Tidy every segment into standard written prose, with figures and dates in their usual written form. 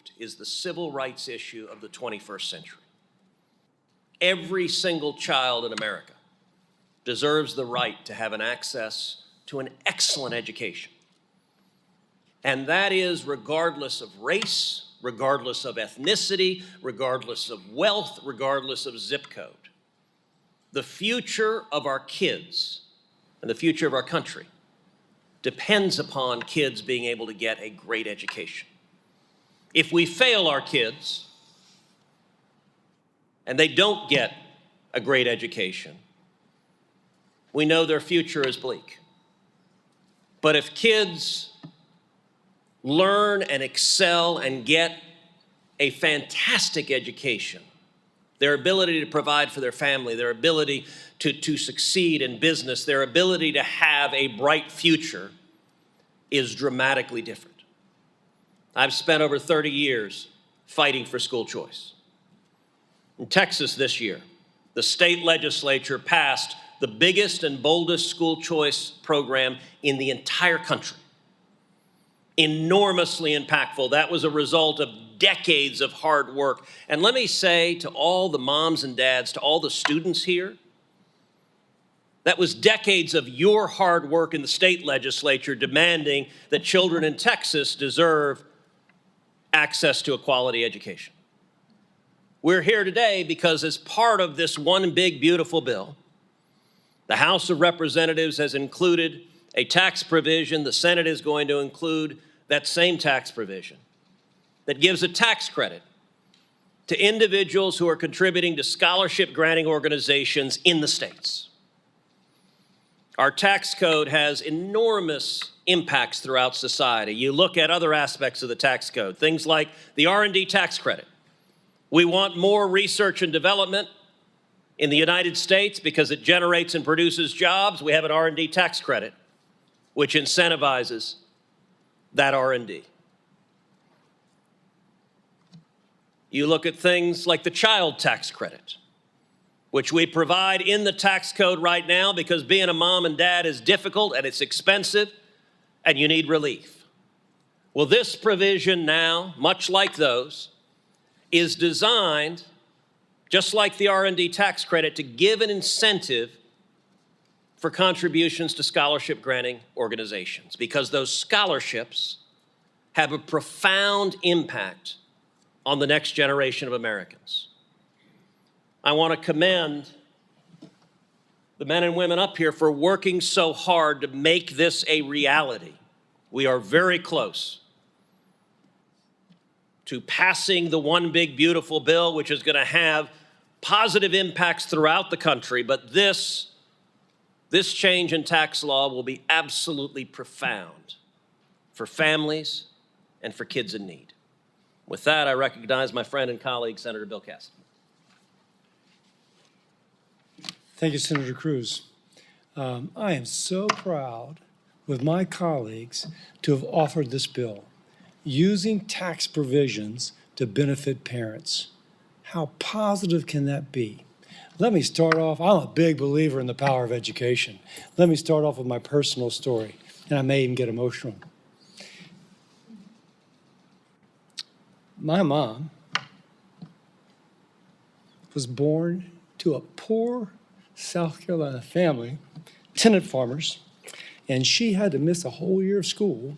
believed is the civil rights issue of the 21st century. Every single child in America deserves the right to have an access to an excellent education. And that is regardless of race, regardless of ethnicity, regardless of wealth, regardless of zip code. The future of our kids and the future of our country depends upon kids being able to get a great education. If we fail our kids and they don't get a great education, we know their future is bleak. But if kids learn and excel and get a fantastic education, their ability to provide for their family, their ability to succeed in business, their ability to have a bright future is dramatically different. I've spent over 30 years fighting for school choice. In Texas this year, the state legislature passed the biggest and boldest school choice program in the entire country. Enormously impactful. That was a result of decades of hard work. And let me say to all the moms and dads, to all the students here, that was decades of your hard work in the state legislature demanding that children in Texas deserve access to a quality education. We're here today because as part of this one big, beautiful bill, the House of Representatives has included a tax provision. The Senate is going to include that same tax provision that gives a tax credit to individuals who are contributing to scholarship granting organizations in the states. Our tax code has enormous impacts throughout society. You look at other aspects of the tax code, things like the R&D tax credit. We want more research and development in the United States because it generates and produces jobs. We have an R&D tax credit, which incentivizes that R&D. You look at things like the child tax credit, which we provide in the tax code right now because being a mom and dad is difficult and it's expensive and you need relief. Well, this provision now, much like those, is designed, just like the R&D tax credit, to give an incentive for contributions to scholarship granting organizations because those scholarships have a profound impact on the next generation of Americans. I want to commend the men and women up here for working so hard to make this a reality. We are very close to passing the one big beautiful bill, which is going to have positive impacts throughout the country, but this change in tax law will be absolutely profound for families and for kids in need. With that, I recognize my friend and colleague, Senator Bill Cassidy. Thank you, Senator Cruz. I am so proud with my colleagues to have offered this bill, using tax provisions to benefit parents. How positive can that be? Let me start off, I'm a big believer in the power of education. Let me start off with my personal story, and I may even get emotional. My mom was born to a poor South Carolina family, tenant farmers, and she had to miss a whole year of school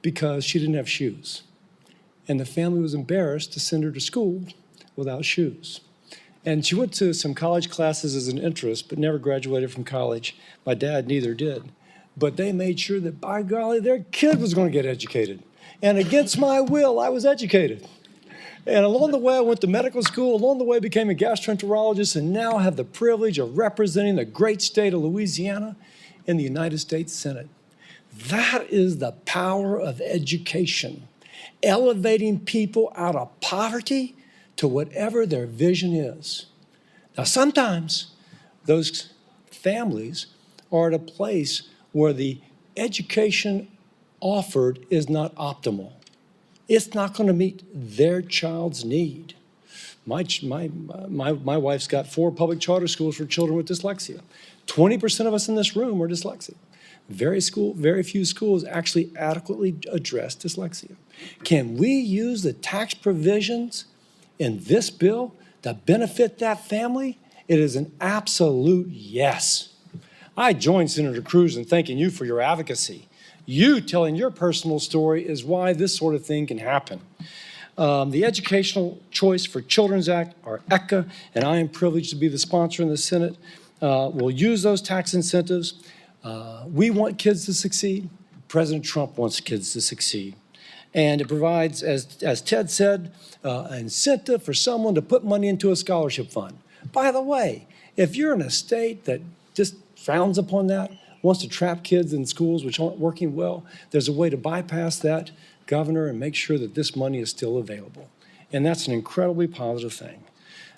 because she didn't have shoes. And the family was embarrassed to send her to school without shoes. And she went to some college classes as an interest, but never graduated from college. My dad neither did. But they made sure that, by golly, their kid was going to get educated. And against my will, I was educated. And along the way, I went to medical school. Along the way, became a gastroenterologist, and now have the privilege of representing the great state of Louisiana in the United States Senate. That is the power of education, elevating people out of poverty to whatever their vision is. Now, sometimes those families are at a place where the education offered is not optimal. It's not going to meet their child's need. My wife's got 4 public charter schools for children with dyslexia. 20% of us in this room are dyslexic. Very few schools actually adequately address dyslexia. Can we use the tax provisions in this bill to benefit that family? It is an absolute yes. I join Senator Cruz in thanking you for your advocacy. You telling your personal story is why this sort of thing can happen. The Educational Choice for Children's Act, or ECHA, and I am privileged to be the sponsor in the Senate, will use those tax incentives. We want kids to succeed. President Trump wants kids to succeed. And it provides, as Ted said, an incentive for someone to put money into a scholarship fund. By the way, if you're in a state that just frowns upon that, wants to trap kids in schools which aren't working well, there's a way to bypass that, Governor, and make sure that this money is still available. And that's an incredibly positive thing.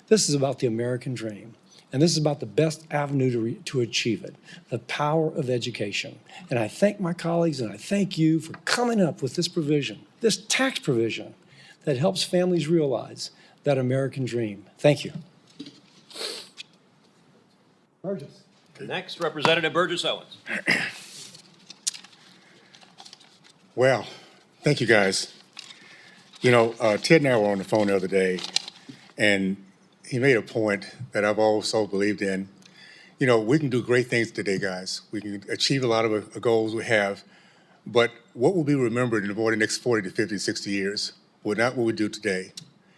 This is about the American dream. And this is about the best avenue to achieve it, the power of education. And I thank my colleagues and I thank you for coming up with this provision, this tax provision that helps families realize that American dream. Thank you. Burgess. Next, Representative Burgess Owens. Well, thank you guys. You know, Ted and I were on the phone the other day, and he made a point that I've also believed in. You know, we can do great things today, guys. We can achieve a lot of the goals we have, but what will be remembered in the next 40 to 50, 60 years will not what we do today.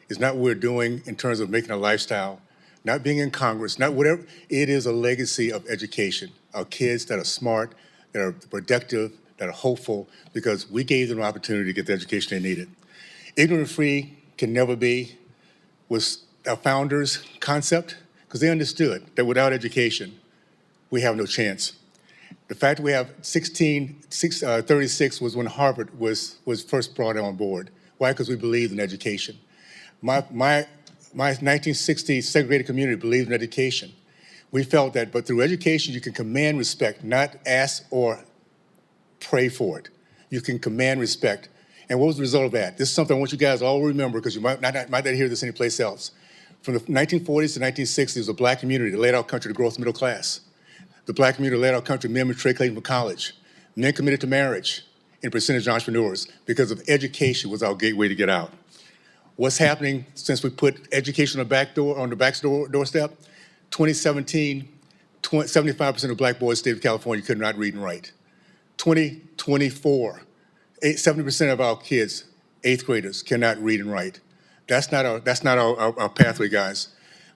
It's not what we're doing in terms of making a lifestyle, not being in Congress, not whatever. It is a legacy of education, of kids that are smart, that are productive, that are hopeful, because we gave them an opportunity to get the education they needed. Ignorant free can never be was our founders' concept, because they understood that without education, we have no chance. The fact that we have 36 was when Harvard was first brought on board. Why? Because we believed in education. My 1960 segregated community believed in education. We felt that, but through education, you can command respect, not ask or pray for it. You can command respect. And what was the result of that? This is something I want you guys to all remember, because you might not hear this anyplace else. From the 1940s to 1960s, was a black community that led our country to growth middle class. The black community led our country, men matriculating from college, men committed to marriage, and percentage entrepreneurs, because of education was our gateway to get out. What's happening since we put education on the back doorstep? 2017, 75% of black boys in the state of California could not read and write. 2024, 70% of our kids, 8th graders, cannot read and write. That's not our pathway, guys.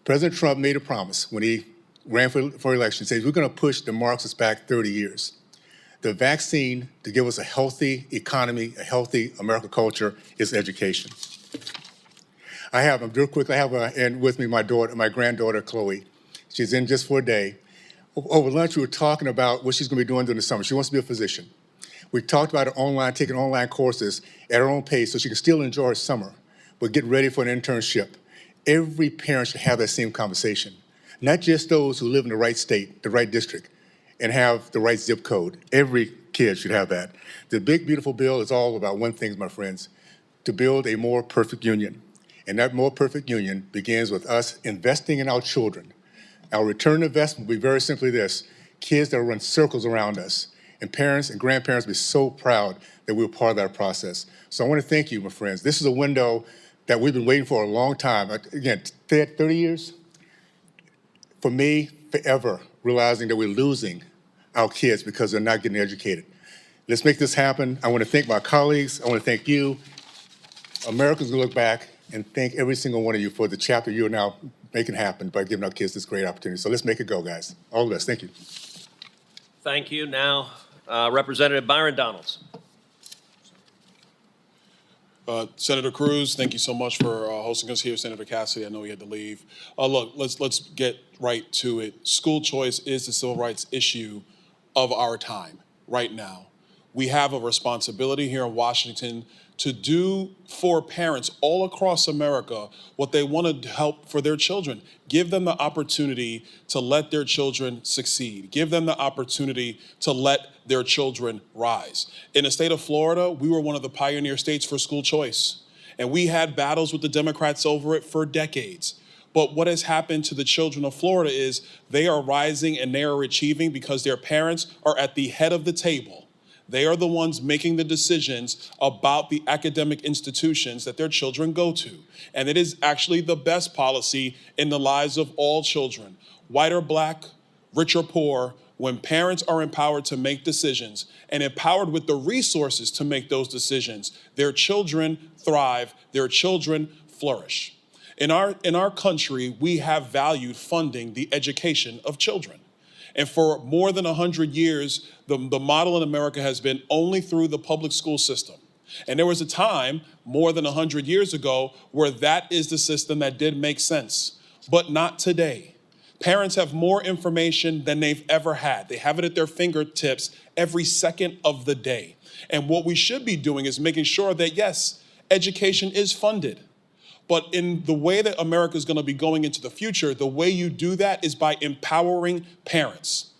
President Trump made a promise when he ran for election. He says, we're going to push the Marxists back 30 years. The vaccine to give us a healthy economy, a healthy American culture, is education. Real quick, I have with me my granddaughter, Chloe. She's in just for a day. Over lunch, we were talking about what she's going to be doing during the summer. She wants to be a physician. We talked about her taking online courses at her own pace so she can still enjoy her summer, but get ready for an internship. Every parent should have that same conversation. Not just those who live in the right state, the right district, and have the right zip code. Every kid should have that. The big, beautiful bill is all about one thing, my friends, to build a more perfect union. And that more perfect union begins with us investing in our children. Our return investment will be very simply this: kids that will run circles around us. And parents and grandparents will be so proud that we were part of that process. So I want to thank you, my friends. This is a window that we've been waiting for a long time. Again, 30 years? For me, forever, realizing that we're losing our kids because they're not getting educated. Let's make this happen. I want to thank my colleagues. I want to thank you. Americans will look back and thank every single one of you for the chapter you are now making happen by giving our kids this great opportunity. So let's make it go, guys. All the best. Thank you. Thank you. Now, Representative Byron Donalds. Senator Cruz, thank you so much for hosting us here. Senator Cassidy, I know he had to leave. Look, let's get right to it. School choice is the civil rights issue of our time right now. We have a responsibility here in Washington to do for parents all across America what they want to help for their children. Give them the opportunity to let their children succeed. Give them the opportunity to let their children rise. In the state of Florida, we were one of the pioneer states for school choice, and we had battles with the Democrats over it for decades. But what has happened to the children of Florida is they are rising and they are achieving because their parents are at the head of the table. They are the ones making the decisions about the academic institutions that their children go to. And it is actually the best policy in the lives of all children, white or black, rich or poor. When parents are empowered to make decisions and empowered with the resources to make those decisions, their children thrive, their children flourish. In our country, we have valued funding the education of children. And for more than 100 years, the model in America has been only through the public school system. And there was a time, more than 100 years ago, where that is the system that did make sense, but not today. Parents have more information than they've ever had. They have it at their fingertips every second of the day. And what we should be doing is making sure that, yes, education is funded. But in the way that America is going to be going into the future, the way you do that is by empowering parents.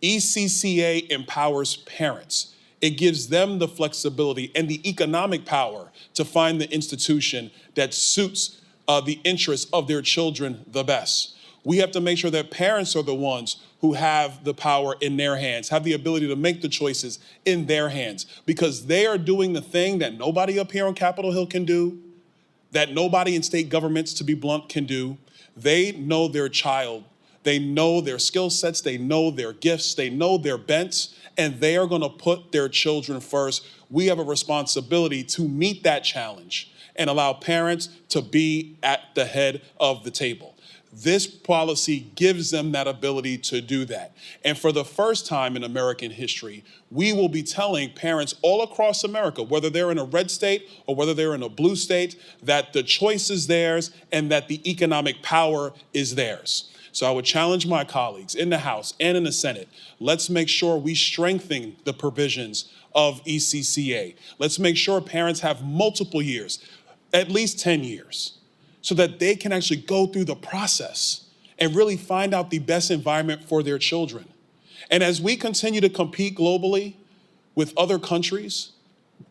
ECCA empowers parents. It gives them the flexibility and the economic power to find the institution that suits the interests of their children the best. We have to make sure that parents are the ones who have the power in their hands, have the ability to make the choices in their hands, because they are doing the thing that nobody up here on Capitol Hill can do, that nobody in state governments, to be blunt, can do. They know their child. They know their skill sets. They know their gifts. They know their bents, and they are going to put their children first. We have a responsibility to meet that challenge and allow parents to be at the head of the table. This policy gives them that ability to do that. And for the first time in American history, we will be telling parents all across America, whether they're in a red state or whether they're in a blue state, that the choice is theirs and that the economic power is theirs. So I would challenge my colleagues in the House and in the Senate, let's make sure we strengthen the provisions of ECCA. Let's make sure parents have multiple years, at least 10 years. So that they can actually go through the process and really find out the best environment for their children. And as we continue to compete globally with other countries,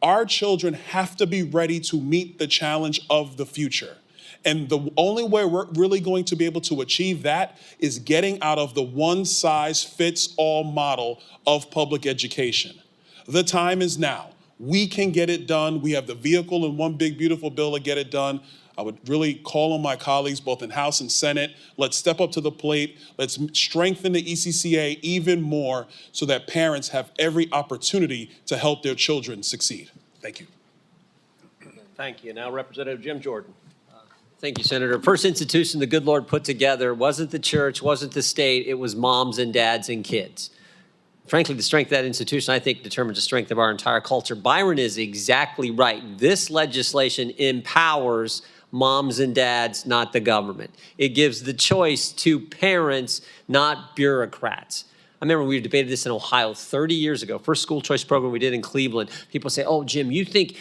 our children have to be ready to meet the challenge of the future. And the only way we're really going to be able to achieve that is getting out of the one-size-fits-all model of public education. The time is now. We can get it done. We have the vehicle in one big, beautiful bill to get it done. I would really call on my colleagues, both in House and Senate. Let's step up to the plate. Let's strengthen the ECCA even more so that parents have every opportunity to help their children succeed. Thank you. Thank you. Now, Representative Jim Jordan. Thank you, Senator. First institution the good Lord put together wasn't the church, wasn't the state. It was moms and dads and kids. Frankly, the strength of that institution, I think, determines the strength of our entire culture. Byron is exactly right. This legislation empowers moms and dads, not the government. It gives the choice to parents, not bureaucrats. I remember we debated this in Ohio 30 years ago, first school choice program we did in Cleveland. People say, oh, Jim, you think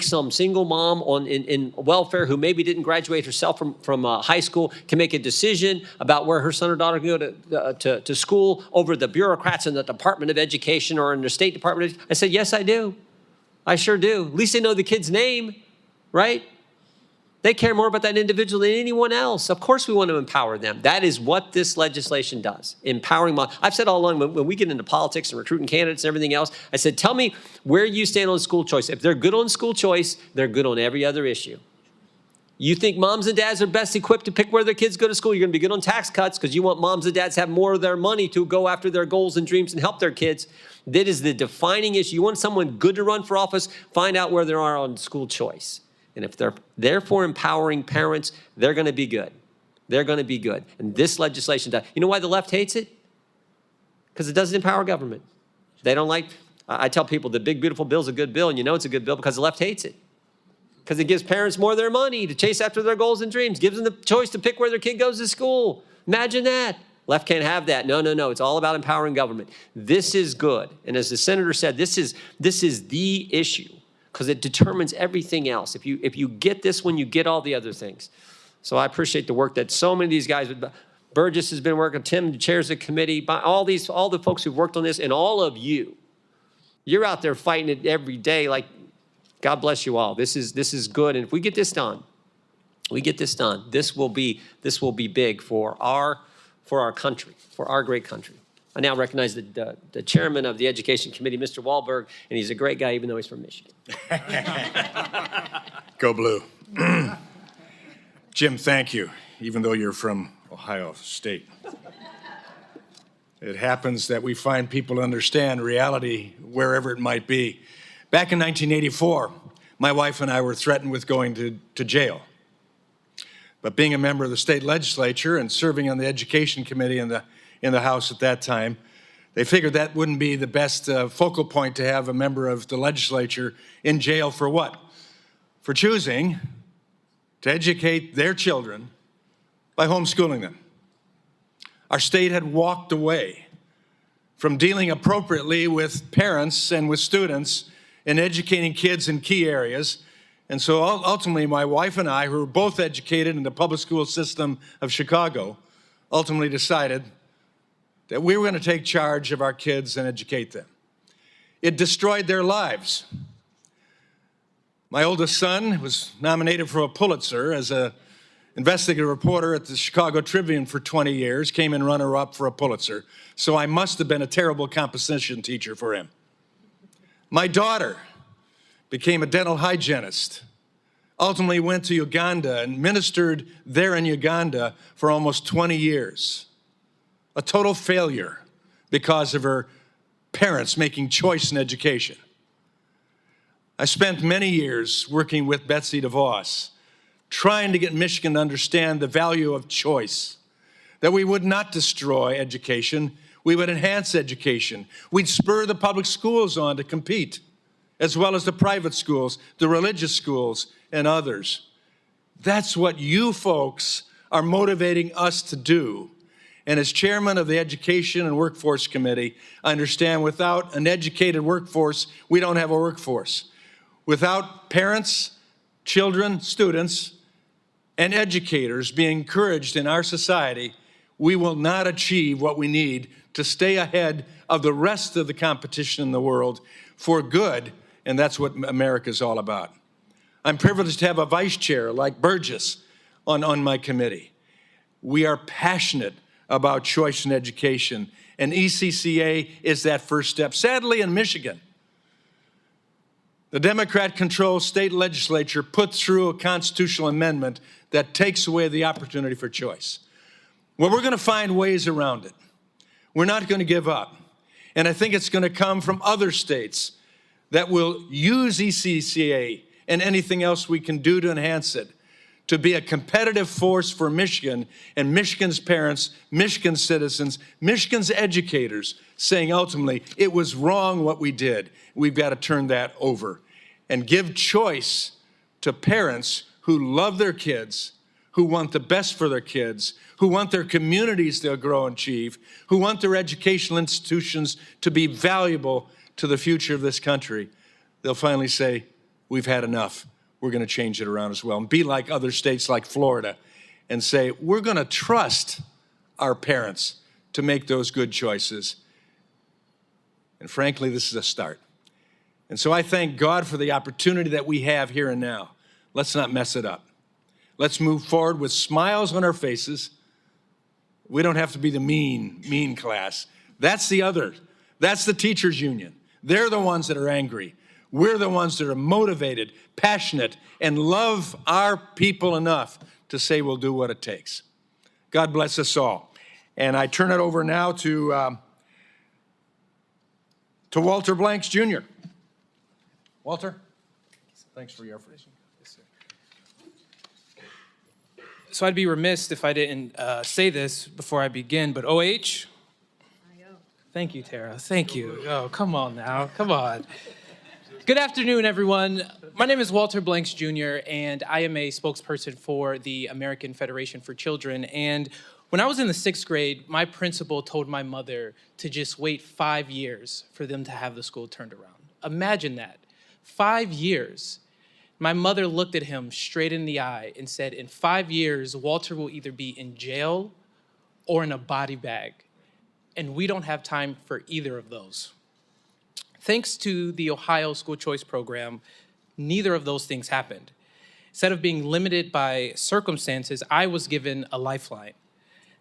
some single mom in welfare who maybe didn't graduate herself from high school can make a decision about where her son or daughter can go to school over the bureaucrats in the Department of Education or in the State Department? I said, yes, I do. I sure do. At least they know the kid's name, right? They care more about that individual than anyone else. Of course we want to empower them. That is what this legislation does, empowering moms. I've said all along, when we get into politics and recruiting candidates and everything else, I said, tell me where you stand on school choice. If they're good on school choice, they're good on every other issue. You think moms and dads are best equipped to pick where their kids go to school, you're going to be good on tax cuts because you want moms and dads to have more of their money to go after their goals and dreams and help their kids. That is the defining issue. You want someone good to run for office, find out where they are on school choice. And if they're therefore empowering parents, they're going to be good. They're going to be good. And this legislation does. You know why the left hates it? Because it doesn't empower government. They don't like, I tell people the big, beautiful bill is a good bill, and you know it's a good bill because the left hates it. Because it gives parents more of their money to chase after their goals and dreams, gives them the choice to pick where their kid goes to school. Imagine that. Left can't have that. No. It's all about empowering government. This is good. And as the senator said, this is the issue, because it determines everything else. If you get this one, you get all the other things. So I appreciate the work that so many of these guys, Burgess has been working, Tim chairs the committee, all the folks who've worked on this, and all of you. You're out there fighting it every day. Like, God bless you all. This is good. And if we get this done, we get this done, this will be big for our country, for our great country. I now recognize the chairman of the Education Committee, Mr. Wahlberg, and he's a great guy, even though he's from Michigan. Go Blue. Jim, thank you, even though you're from Ohio State. It happens that we find people understand reality wherever it might be. Back in 1984, my wife and I were threatened with going to jail. But being a member of the state legislature and serving on the Education Committee in the House at that time, they figured that wouldn't be the best focal point to have a member of the legislature in jail for what? For choosing to educate their children by homeschooling them. Our state had walked away from dealing appropriately with parents and with students in educating kids in key areas. And so ultimately, my wife and I, who were both educated in the public school system of Chicago, ultimately decided that we were going to take charge of our kids and educate them. It destroyed their lives. My oldest son was nominated for a Pulitzer as an investigative reporter at the Chicago Tribune for 20 years, came in runner-up for a Pulitzer. So I must have been a terrible composition teacher for him. My daughter became a dental hygienist, ultimately went to Uganda and ministered there in Uganda for almost 20 years. A total failure because of her parents making choice in education. I spent many years working with Betsy DeVos, trying to get Michigan to understand the value of choice, that we would not destroy education, we would enhance education. We'd spur the public schools on to compete, as well as the private schools, the religious schools, and others. That's what you folks are motivating us to do. And as chairman of the Education and Workforce Committee, I understand without an educated workforce, we don't have a workforce. Without parents, children, students, and educators being encouraged in our society, we will not achieve what we need to stay ahead of the rest of the competition in the world for good, and that's what America is all about. I'm privileged to have a vice chair like Burgess on my committee. We are passionate about choice in education, and ECCA is that first step. Sadly, in Michigan, the Democrat-controlled state legislature put through a constitutional amendment that takes away the opportunity for choice. Well, we're going to find ways around it. We're not going to give up. And I think it's going to come from other states that will use ECCA and anything else we can do to enhance it to be a competitive force for Michigan and Michigan's parents, Michigan's citizens, Michigan's educators, saying ultimately, it was wrong what we did. We've got to turn that over and give choice to parents who love their kids, who want the best for their kids, who want their communities to grow and achieve, who want their educational institutions to be valuable to the future of this country. They'll finally say, we've had enough. We're going to change it around as well and be like other states like Florida and say, we're going to trust our parents to make those good choices. And frankly, this is a start. And so I thank God for the opportunity that we have here and now. Let's not mess it up. Let's move forward with smiles on our faces. We don't have to be the mean class. That's the teachers union. They're the ones that are angry. We're the ones that are motivated, passionate, and love our people enough to say we'll do what it takes. God bless us all. And I turn it over now to Walter Blanks, Jr. Walter, thanks for your effort. So I'd be remiss if I didn't say this before I begin, but OH? Thank you, Tara. Thank you. Oh, come on now. Come on. Good afternoon, everyone. My name is Walter Blanks, Jr., and I am a spokesperson for the American Federation for Children. And when I was in the 6th grade, my principal told my mother to just wait 5 years for them to have the school turned around. Imagine that. 5 years. My mother looked at him straight in the eye and said, in 5 years, Walter will either be in jail or in a body bag. And we don't have time for either of those. Thanks to the Ohio School Choice Program, neither of those things happened. Instead of being limited by circumstances, I was given a lifeline.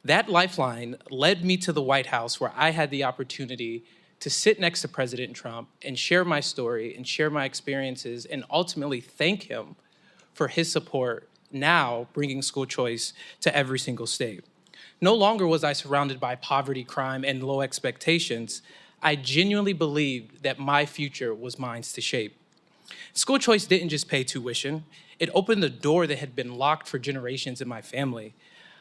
That lifeline led me to the White House, where I had the opportunity to sit next to President Trump and share my story and share my experiences and ultimately thank him for his support now bringing school choice to every single state. No longer was I surrounded by poverty, crime, and low expectations. I genuinely believed that my future was mine to shape. School choice didn't just pay tuition. It opened the door that had been locked for generations in my family.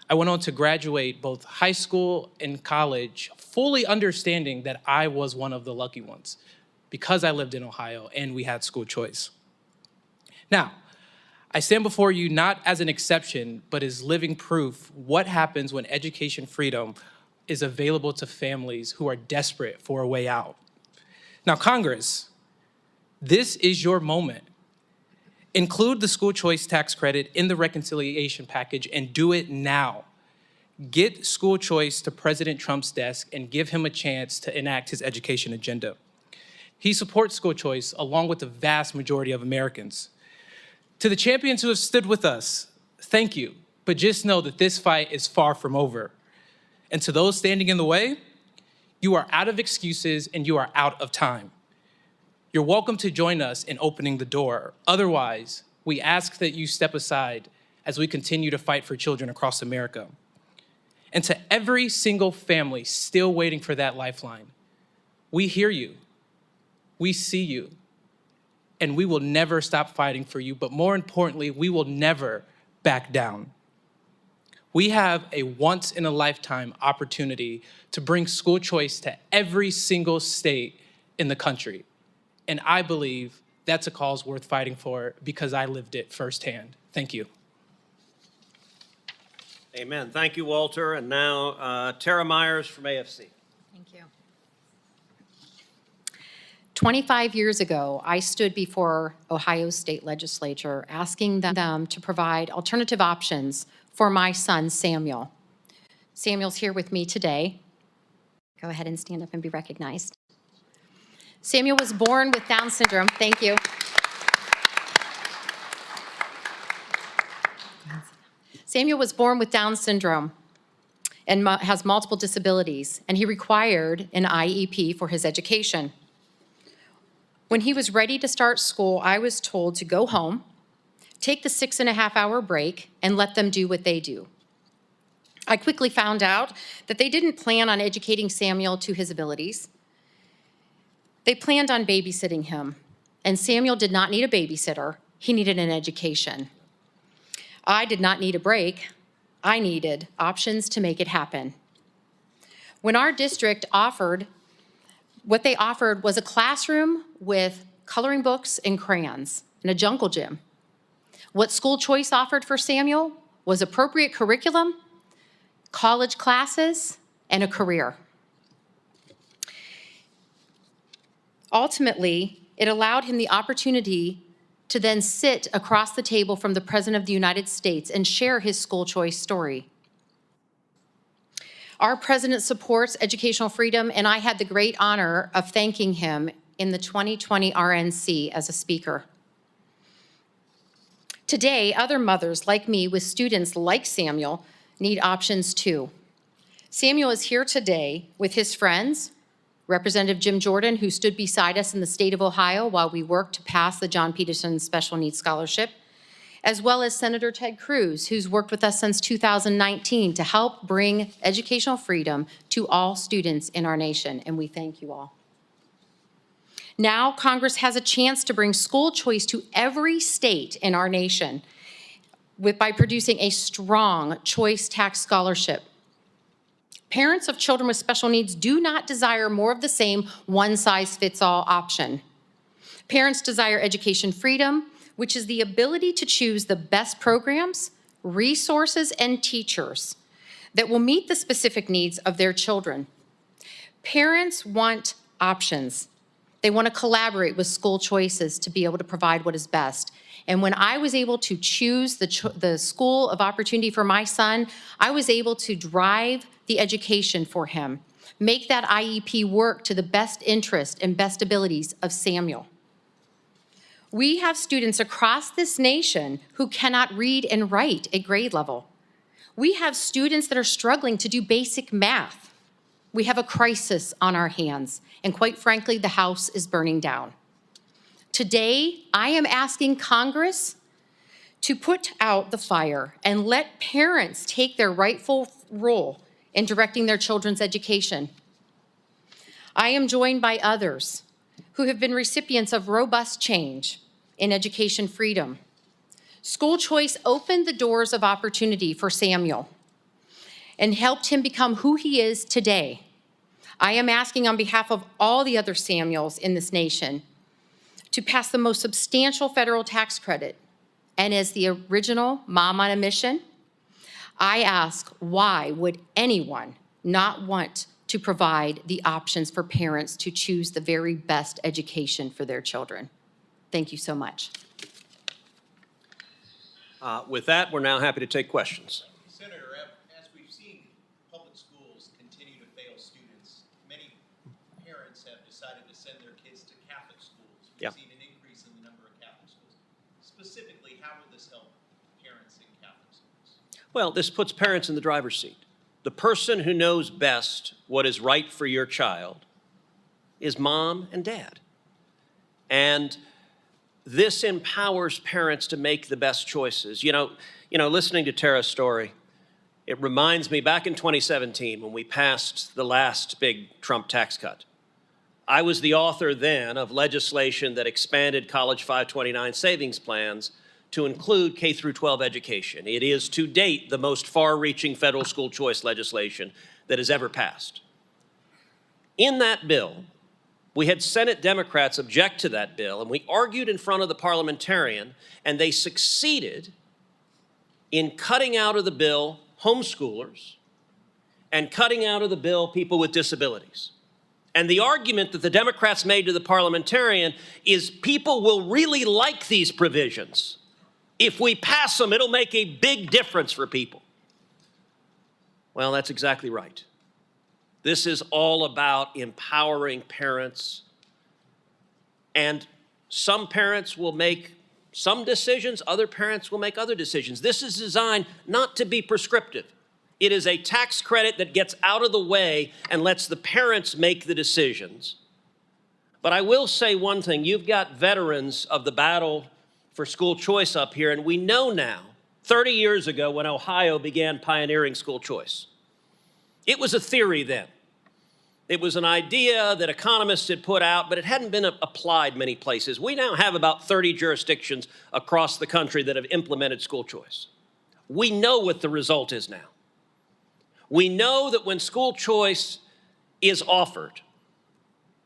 I went on to graduate both high school and college, fully understanding that I was one of the lucky ones because I lived in Ohio and we had school choice. Now, I stand before you not as an exception, but as living proof what happens when education freedom is available to families who are desperate for a way out. Now, Congress, this is your moment. Include the school choice tax credit in the reconciliation package and do it now. Get school choice to President Trump's desk and give him a chance to enact his education agenda. He supports school choice along with the vast majority of Americans. To the champions who have stood with us, thank you, but just know that this fight is far from over. And to those standing in the way, you are out of excuses and you are out of time. You're welcome to join us in opening the door. Otherwise, we ask that you step aside as we continue to fight for children across America. And to every single family still waiting for that lifeline, we hear you, we see you, and we will never stop fighting for you, but more importantly, we will never back down. We have a once-in-a-lifetime opportunity to bring school choice to every single state in the country. And I believe that's a cause worth fighting for because I lived it firsthand. Thank you. Amen. Thank you, Walter. And now, Tara Myers from AFC. Thank you. 25 years ago, I stood before Ohio State Legislature asking them to provide alternative options for my son, Samuel. Samuel's here with me today. Go ahead and stand up and be recognized. Samuel was born with Down syndrome. Thank you. Samuel was born with Down syndrome and has multiple disabilities, and he required an IEP for his education. When he was ready to start school, I was told to go home, take the 6.5-hour break, and let them do what they do. I quickly found out that they didn't plan on educating Samuel to his abilities. They planned on babysitting him, and Samuel did not need a babysitter. He needed an education. I did not need a break. I needed options to make it happen. When our district offered, what they offered was a classroom with coloring books and crayons and a jungle gym. What school choice offered for Samuel was appropriate curriculum, college classes, and a career. Ultimately, it allowed him the opportunity to then sit across the table from the President of the United States and share his school choice story. Our president supports educational freedom, and I had the great honor of thanking him in the 2020 RNC as a speaker. Today, other mothers like me with students like Samuel need options too. Samuel is here today with his friends, Representative Jim Jordan, who stood beside us in the state of Ohio while we worked to pass the John Peterson Special Needs Scholarship, as well as Senator Ted Cruz, who's worked with us since 2019 to help bring educational freedom to all students in our nation, and we thank you all. Now, Congress has a chance to bring school choice to every state in our nation by producing a strong choice tax scholarship. Parents of children with special needs do not desire more of the same one-size-fits-all option. Parents desire education freedom, which is the ability to choose the best programs, resources, and teachers that will meet the specific needs of their children. Parents want options. They want to collaborate with school choices to be able to provide what is best. And when I was able to choose the school of opportunity for my son, I was able to drive the education for him, make that IEP work to the best interest and best abilities of Samuel. We have students across this nation who cannot read and write at grade level. We have students that are struggling to do basic math. We have a crisis on our hands, and quite frankly, the house is burning down. Today, I am asking Congress to put out the fire and let parents take their rightful role in directing their children's education. I am joined by others who have been recipients of robust change in education freedom. School choice opened the doors of opportunity for Samuel and helped him become who he is today. I am asking on behalf of all the other Samuels in this nation to pass the most substantial federal tax credit. And as the original mom on a mission, I ask, why would anyone not want to provide the options for parents to choose the very best education for their children? Thank you so much. With that, we're now happy to take questions. Senator, as we've seen public schools continue to fail students, many parents have decided to send their kids to Catholic schools. We've seen an increase in the number of Catholic schools. Specifically, how will this help parents in Catholic schools? Well, this puts parents in the driver's seat. The person who knows best what is right for your child is mom and dad. And this empowers parents to make the best choices. You know, listening to Tara's story, it reminds me back in 2017 when we passed the last big Trump tax cut. I was the author then of legislation that expanded College 529 savings plans to include K through 12 education. It is to date the most far-reaching federal school choice legislation that has ever passed. In that bill, we had Senate Democrats object to that bill, and we argued in front of the parliamentarian, and they succeeded in cutting out of the bill homeschoolers and cutting out of the bill people with disabilities. And the argument that the Democrats made to the parliamentarian is people will really like these provisions. If we pass them, it'll make a big difference for people. Well, that's exactly right. This is all about empowering parents. And some parents will make some decisions, other parents will make other decisions. This is designed not to be prescriptive. It is a tax credit that gets out of the way and lets the parents make the decisions. But I will say one thing, you've got veterans of the battle for school choice up here, and we know now, 30 years ago when Ohio began pioneering school choice, it was a theory then. It was an idea that economists had put out, but it hadn't been applied many places. We now have about 30 jurisdictions across the country that have implemented school choice. We know what the result is now. We know that when school choice is offered,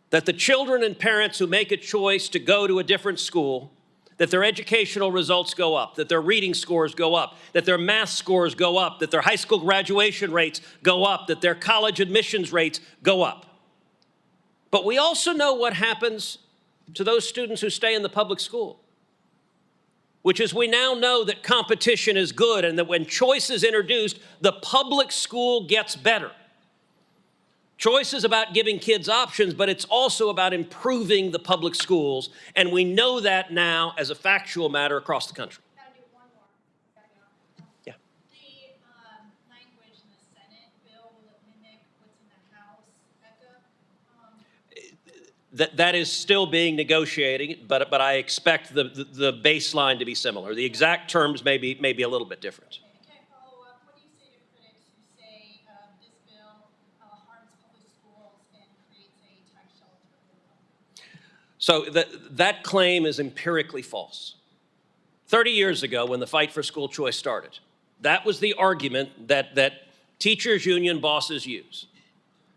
that the children and parents who make a choice to go to a different school, that their educational results go up, that their reading scores go up, that their math scores go up, that their high school graduation rates go up, that their college admissions rates go up. But we also know what happens to those students who stay in the public school, which is we now know that competition is good and that when choice is introduced, the public school gets better. Choice is about giving kids options, but it's also about improving the public schools, and we know that now as a factual matter across the country. Gotta do one more. Yeah. The language in the Senate bill, will it mimic what's in the House, Becca? That is still being negotiated, but I expect the baseline to be similar. The exact terms may be a little bit different. Can I follow up? What do you say to critics who say this bill harms public schools and creates a tax shelter for them? So that claim is empirically false. 30 years ago, when the fight for school choice started, that was the argument that teachers' union bosses use,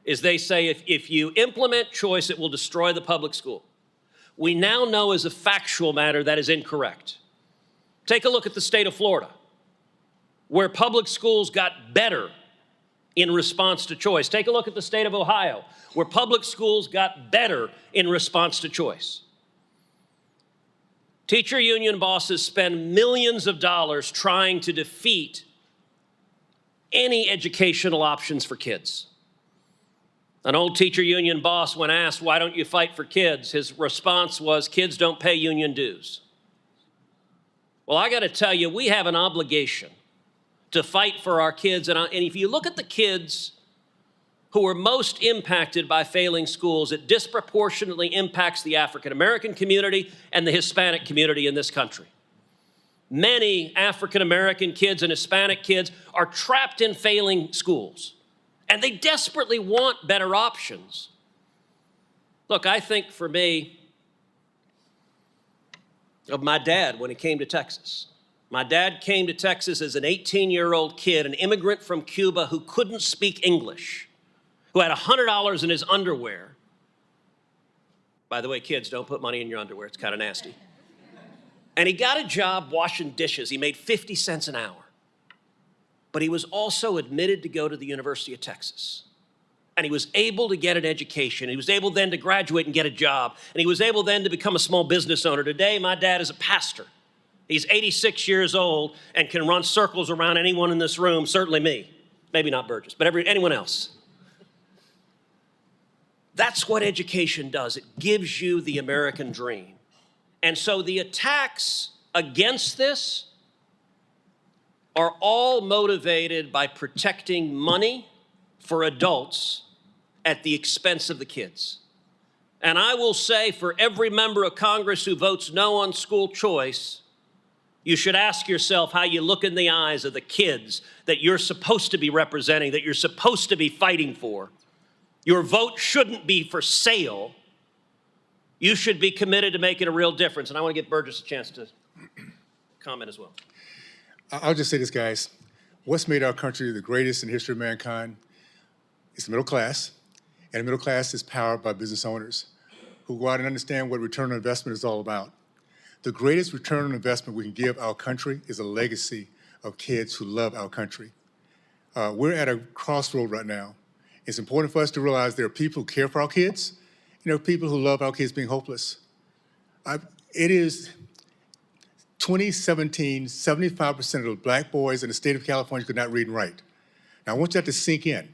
is they say if you implement choice, it will destroy the public school. We now know as a factual matter that is incorrect. Take a look at the state of Florida, where public schools got better in response to choice. Take a look at the state of Ohio, where public schools got better in response to choice. Teacher union bosses spend millions of dollars trying to defeat any educational options for kids. An old teacher union boss, when asked, why don't you fight for kids? His response was, kids don't pay union dues. Well, I got to tell you, we have an obligation to fight for our kids. And if you look at the kids who are most impacted by failing schools, it disproportionately impacts the African American community and the Hispanic community in this country. Many African American kids and Hispanic kids are trapped in failing schools, and they desperately want better options. Look, I think for me, of my dad when he came to Texas. My dad came to Texas as an 18-year-old kid, an immigrant from Cuba who couldn't speak English, who had $100 in his underwear. By the way, kids, don't put money in your underwear. It's kind of nasty. And he got a job washing dishes. He made 50 cents an hour. But he was also admitted to go to the University of Texas. And he was able to get an education. He was able then to graduate and get a job. And he was able then to become a small business owner. Today, my dad is a pastor. He's 86 years old and can run circles around anyone in this room, certainly me. Maybe not Burgess, but anyone else. That's what education does. It gives you the American dream. And so the attacks against this are all motivated by protecting money for adults at the expense of the kids. And I will say, for every member of Congress who votes no on school choice, you should ask yourself how you look in the eyes of the kids that you're supposed to be representing, that you're supposed to be fighting for. Your vote shouldn't be for sale. You should be committed to making a real difference. And I want to give Burgess a chance to comment as well. I'll just say this, guys. What's made our country the greatest in the history of mankind is the middle class. And the middle class is powered by business owners who go out and understand what return on investment is all about. The greatest return on investment we can give our country is a legacy of kids who love our country. We're at a crossroad right now. It's important for us to realize there are people who care for our kids, and there are people who love our kids being hopeless. It is 2017, 75% of the black boys in the state of California could not read and write. Now, I want that to sink in,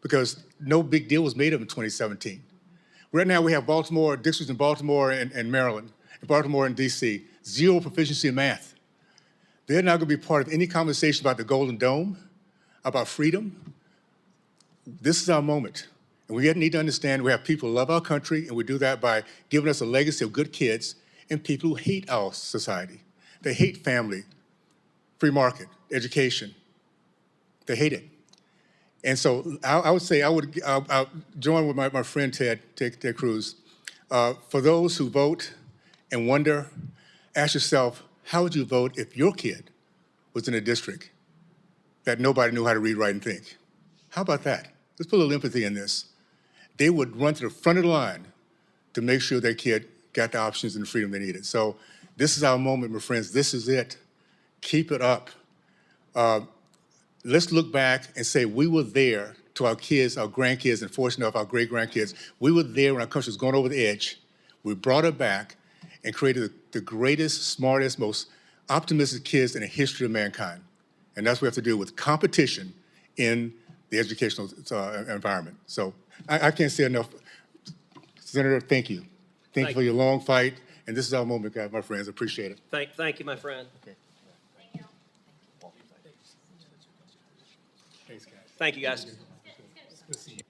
because no big deal was made of it in 2017. Right now, we have Baltimore, districts in Baltimore and Maryland, and Baltimore and DC, zero proficiency in math. They're not gonna be part of any conversation about the Golden Dome, about freedom. This is our moment. And we need to understand we have people who love our country, and we do that by giving us a legacy of good kids and people who hate our society. They hate family, free market, education. They hate it. And so I would say I'll join with my friend Ted Cruz. For those who vote and wonder, ask yourself, how would you vote if your kid was in a district that nobody knew how to read, write, and think? How about that? Let's put a little empathy in this. They would run to the front of the line to make sure their kid got the options and the freedom they needed. So this is our moment, my friends. This is it. Keep it up. Let's look back and say we were there to our kids, our grandkids, and fortunate enough, our great-grandkids. We were there when our country was going over the edge. We brought it back and created the greatest, smartest, most optimistic kids in the history of mankind. And that's what we have to do with competition in the educational environment. So I can't say enough. Senator, thank you. Thank you for your long fight. And this is our moment, guys, my friends. Appreciate it. Thank you, my friend. Okay. Thanks, guys. Thank you, guys. Good to see you.